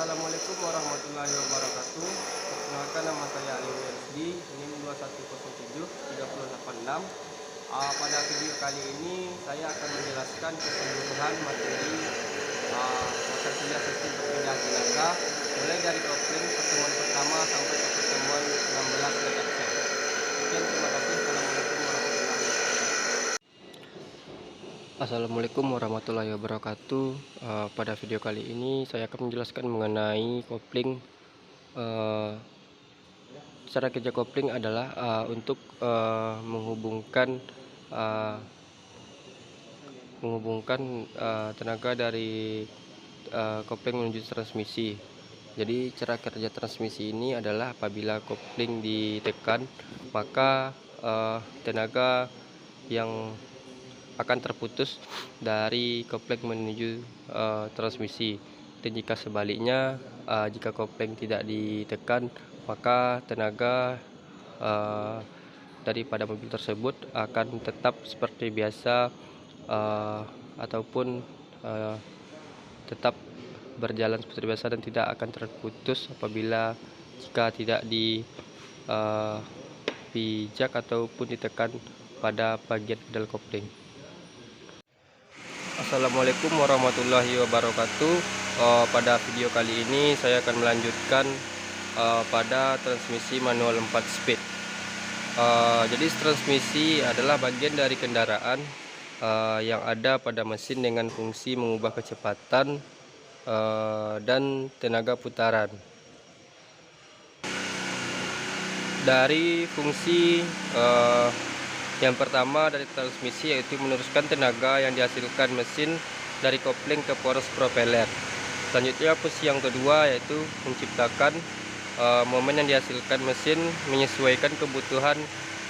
Assalamualaikum warahmatullahi wabarakatuh. Perkenalkan, nama saya Ali WSD, NIM 2107386. Pada video kali ini saya akan menjelaskan keseluruhan materi mata kuliah sistem perpindahan tenaga, mulai dari kopling pertemuan pertama sampai ke pertemuan 16 dekat set. Sekian, terima kasih. Assalamualaikum warahmatullahi wabarakatuh. Pada video kali ini saya akan menjelaskan mengenai kopling. Cara kerja kopling adalah untuk menghubungkan tenaga dari kopling menuju transmisi. Jadi cara kerja transmisi ini adalah apabila kopling ditekan, maka tenaga yang akan terputus dari kopling menuju transmisi. Dan jika sebaliknya, jika kopling tidak ditekan, maka tenaga daripada mobil tersebut akan tetap seperti biasa, ataupun tetap berjalan seperti biasa dan tidak akan terputus apabila jika tidak dipijak ataupun ditekan pada bagian pedal kopling. Assalamualaikum warahmatullahi wabarakatuh. Pada video kali ini saya akan melanjutkan pada transmisi manual 4 speed. Jadi transmisi adalah bagian dari kendaraan yang ada pada mesin dengan fungsi mengubah kecepatan dan tenaga putaran. Dari fungsi yang pertama dari transmisi yaitu meneruskan tenaga yang dihasilkan mesin dari kopling ke poros propeller. Selanjutnya fungsi yang kedua yaitu menciptakan momen yang dihasilkan mesin menyesuaikan kebutuhan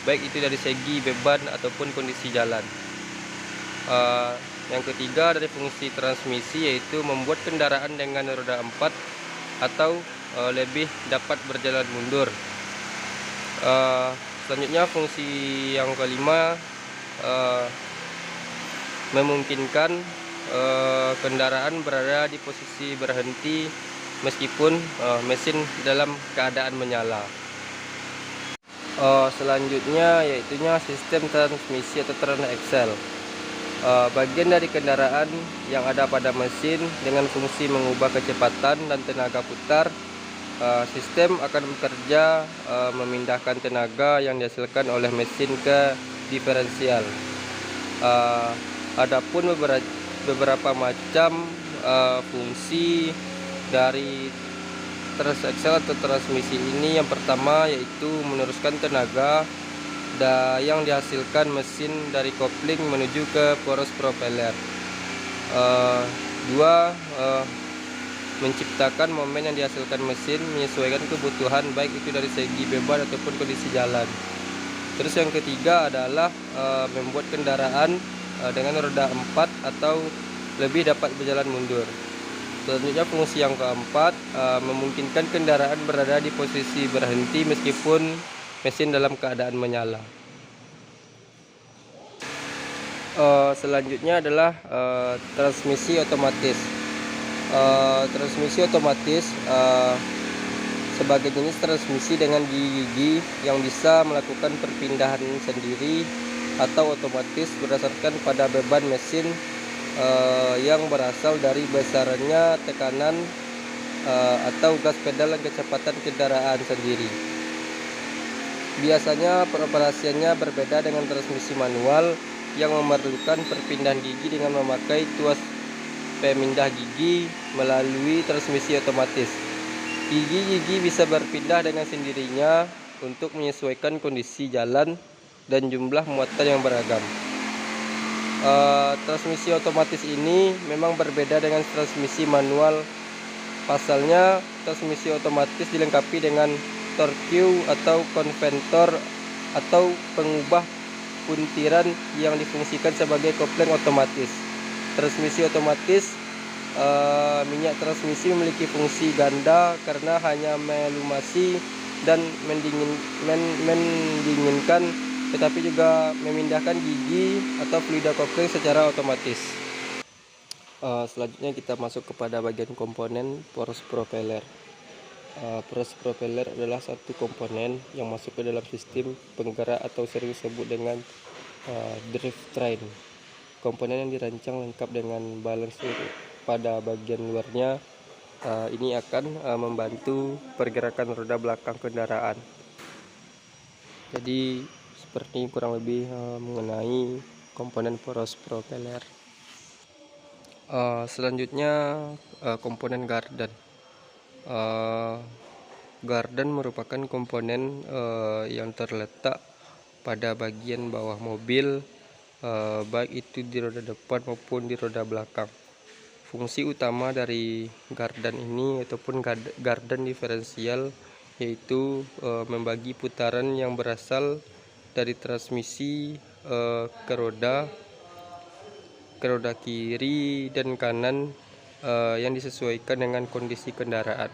baik itu dari segi beban ataupun kondisi jalan. Yang ketiga dari fungsi transmisi yaitu membuat kendaraan dengan roda 4 atau lebih dapat berjalan mundur. Selanjutnya fungsi yang kelima memungkinkan kendaraan berada di posisi berhenti meskipun mesin dalam keadaan menyala. Selanjutnya yaitunya sistem transmisi atau transaxle. Bagian dari kendaraan yang ada pada mesin dengan fungsi mengubah kecepatan dan tenaga putar. Sistem akan bekerja memindahkan tenaga yang dihasilkan oleh mesin ke diferensial. Adapun beberapa macam fungsi dari transaxle atau transmisi ini, yang pertama yaitu meneruskan tenaga yang dihasilkan mesin dari kopling menuju ke poros propeller. Dua, menciptakan momen yang dihasilkan mesin menyesuaikan kebutuhan baik itu dari segi beban ataupun kondisi jalan. Terus yang ketiga adalah membuat kendaraan dengan roda 4 atau lebih dapat berjalan mundur. Selanjutnya fungsi yang keempat memungkinkan kendaraan berada di posisi berhenti meskipun mesin dalam keadaan menyala. Selanjutnya adalah transmisi otomatis. Transmisi otomatis sebagai jenis transmisi dengan gigi-gigi yang bisa melakukan perpindahan sendiri atau otomatis berdasarkan pada beban mesin yang berasal dari besarannya tekanan atau gas pedal dan kecepatan kendaraan sendiri. Biasanya peroperasiannya berbeda dengan transmisi manual yang memerlukan perpindahan gigi dengan memakai tuas pemindah gigi melalui transmisi otomatis. Gigi-gigi bisa berpindah dengan sendirinya untuk menyesuaikan kondisi jalan dan jumlah muatan yang beragam. Transmisi otomatis ini memang berbeda dengan transmisi manual. Pasalnya, transmisi otomatis dilengkapi dengan torque atau konventor atau pengubah puntiran yang difungsikan sebagai kopling otomatis. Transmisi otomatis minyak transmisi memiliki fungsi ganda karena hanya melumasi dan mendinginkan, tetapi juga memindahkan gigi atau fluida kopling secara otomatis. Selanjutnya kita masuk kepada bagian komponen poros propeller. Poros propeller adalah satu komponen yang masuk ke dalam sistem penggerak atau sering disebut dengan drivetrain. Komponen yang dirancang lengkap dengan balance pada bagian luarnya. Ini akan membantu pergerakan roda belakang kendaraan. Jadi seperti kurang lebih mengenai komponen poros propeller. Selanjutnya komponen gardan. Gardan merupakan komponen yang terletak pada bagian bawah mobil, baik itu di roda depan maupun di roda belakang. Fungsi utama dari gardan ini ataupun gardan diferensial yaitu membagi putaran yang berasal dari transmisi ke roda kiri dan kanan yang disesuaikan dengan kondisi kendaraan.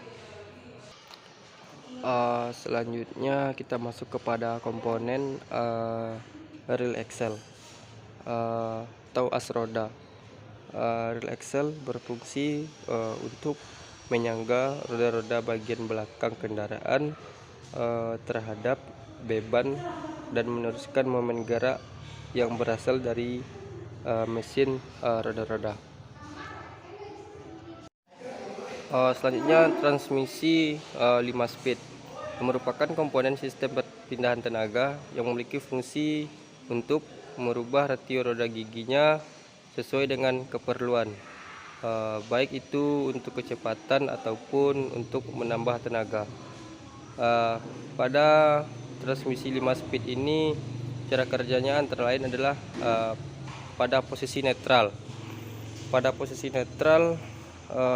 Selanjutnya kita masuk kepada komponen reel axle atau as roda. Reel axle berfungsi untuk menyangga roda-roda bagian belakang kendaraan terhadap beban dan meneruskan momen gerak yang berasal dari mesin roda-roda. Selanjutnya transmisi 5 speed merupakan komponen sistem perpindahan tenaga yang memiliki fungsi untuk merubah ratio roda giginya sesuai dengan keperluan, baik itu untuk kecepatan ataupun untuk menambah tenaga. Pada transmisi 5 speed ini cara kerjanya antara lain adalah pada posisi netral. Pada posisi netral,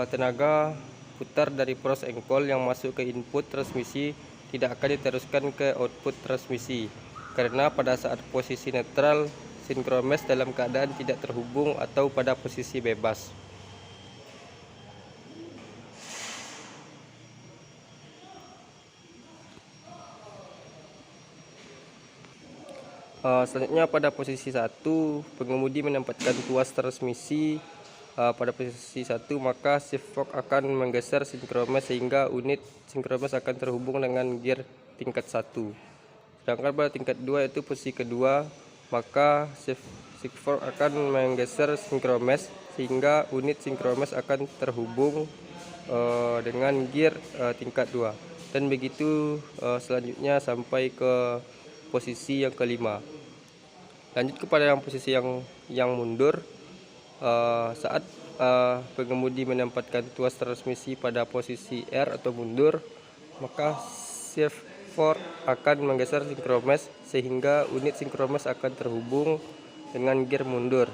tenaga putar dari poros engkol yang masuk ke input transmisi tidak akan diteruskan ke output transmisi, karena pada saat posisi netral, sinkromes dalam keadaan tidak terhubung atau pada posisi bebas. Selanjutnya pada posisi 1, pengemudi menempatkan tuas transmisi pada posisi 1, maka shift fork akan menggeser sinkromes sehingga unit sinkromes akan terhubung dengan gear tingkat 1. Sedangkan pada tingkat 2 yaitu posisi kedua, maka shift fork akan menggeser sinkromes sehingga unit sinkromes akan terhubung dengan gear tingkat 2. Dan begitu selanjutnya sampai ke posisi yang kelima. Lanjut kepada yang posisi yang mundur. Saat pengemudi menempatkan tuas transmisi pada posisi R atau mundur, maka shift fork akan menggeser sinkromes sehingga unit sinkromes akan terhubung dengan gear mundur.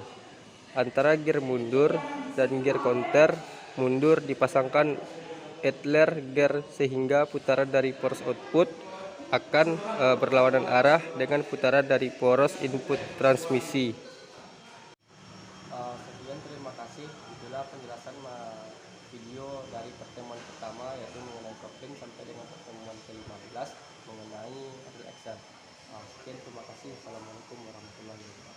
Antara gear mundur dan gear counter mundur dipasangkan idler gear sehingga putaran dari poros output akan berlawanan arah dengan putaran dari poros input transmisi. Sekian, terima kasih. Itulah penjelasan video dari pertemuan pertama yaitu mengenai kopling sampai dengan pertemuan ke-15 mengenai reel axle. Sekian, terima kasih. Assalamualaikum warahmatullahi wabarakatuh.